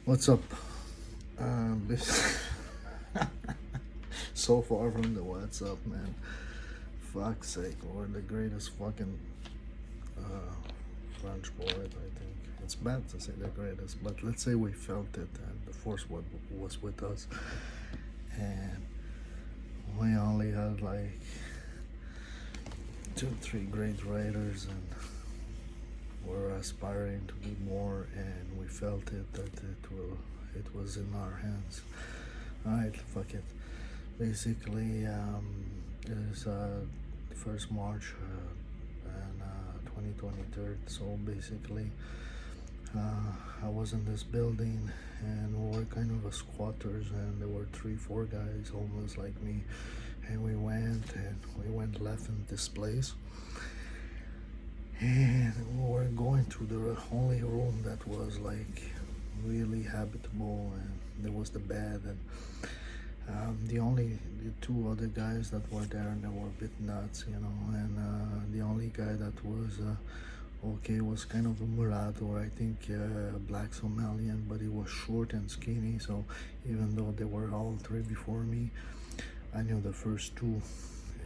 What's up? This so far from the what's up, man. Fuck's sake, we're the greatest fucking French boys, I think. It's bad to say the greatest, but let's say we felt it and the force was with us. And we only had like 2-3 great riders, and we're aspiring to be more, and we felt it that it was in our hands. Alright, fuck it. Basically, it's first March and 2023. So basically, I was in this building, and we were kind of a squatters, and there were 3-4 guys homeless like me, and we went left in this place. And we were going through the only room that was like really habitable, and there was the bed, and the two other guys that were there, and they were a bit nuts, and the only guy that was okay was kind of a mulatto, or I think black Somalian, but he was short and skinny. So even though they were all three before me, I knew the first two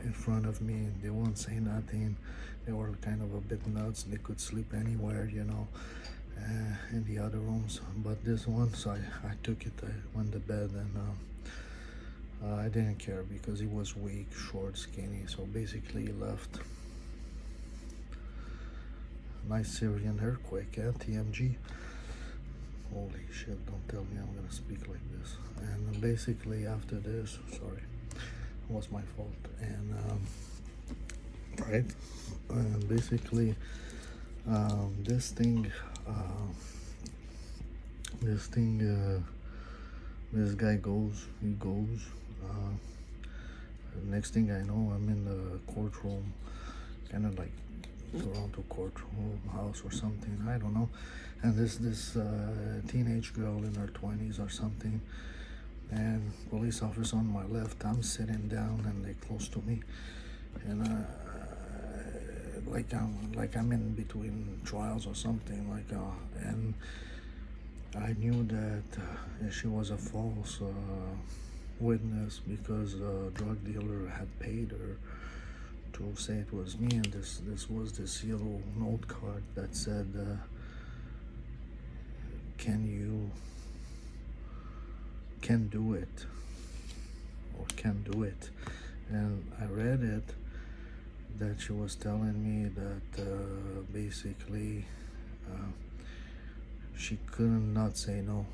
in front of me. They won't say nothing. They were kind of a bit nuts. They could sleep anywhere, in the other rooms. But this one, so I took it. I went to bed, and I didn't care because he was weak, short, skinny. So basically he left. Nice Syrian earthquake, TMG. Holy shit, don't tell me I'm gonna speak like this. And basically after this, sorry, it was my fault. And right, and basically this guy goes, next thing I know, I'm in the courtroom, kind of like Toronto courtroom house or something, I don't know. And this teenage girl in her 20s or something, and police officer on my left. I'm sitting down, and they're close to me, and like I'm in between trials or something, and I knew that she was a false witness, because a drug dealer had paid her to say it was me, and this was this yellow note card that said, can do it, or can do it. And I read it, that she was telling me that basically she couldn't not say no.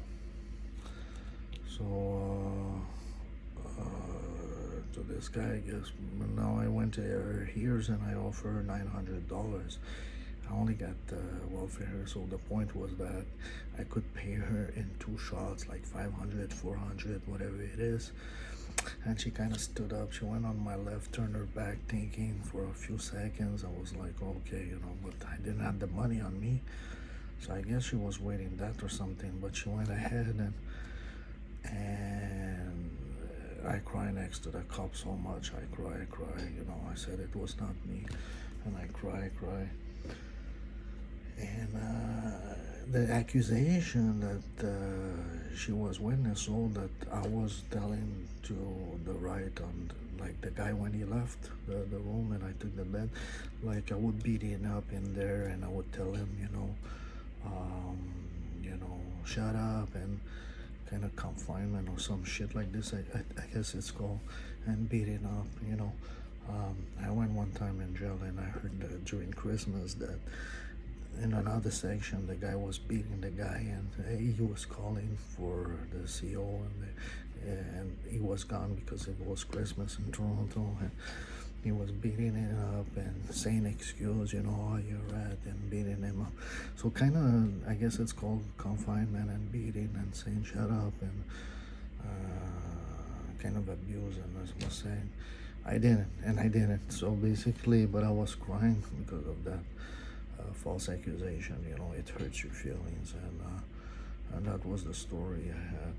So to this guy, I guess. Now I went to her ears, and I offered her $900. I only got welfare, so the point was that I could pay her in 2 shots, like 500, 400, whatever it is. And she kind of stood up. She went on my left, turned her back, thinking for a few seconds. I was like, okay, but I didn't have the money on me, so I guess she was waiting that or something. But she went ahead, and I cry next to the cop so much. I cry. I said it was not me, and I cry. And the accusation that she was witness, so that I was telling to the right, on like the guy when he left the room, and I took the bed, like I would beat him up in there, and I would tell him, shut up, and kind of confinement or some shit like this, I guess it's called, and beating up, I went one time in jail, and I heard that during Christmas that in another section the guy was beating the guy, and he was calling for the CO, and he was gone because it was Christmas in Toronto, and he was beating him up and saying excuse, oh, you're right, and beating him up. So kind of, I guess it's called confinement and beating and saying shut up, and kind of abusing, as I was saying. I didn't. So basically, but I was crying because of that false accusation. It hurts your feelings, and that was the story I had.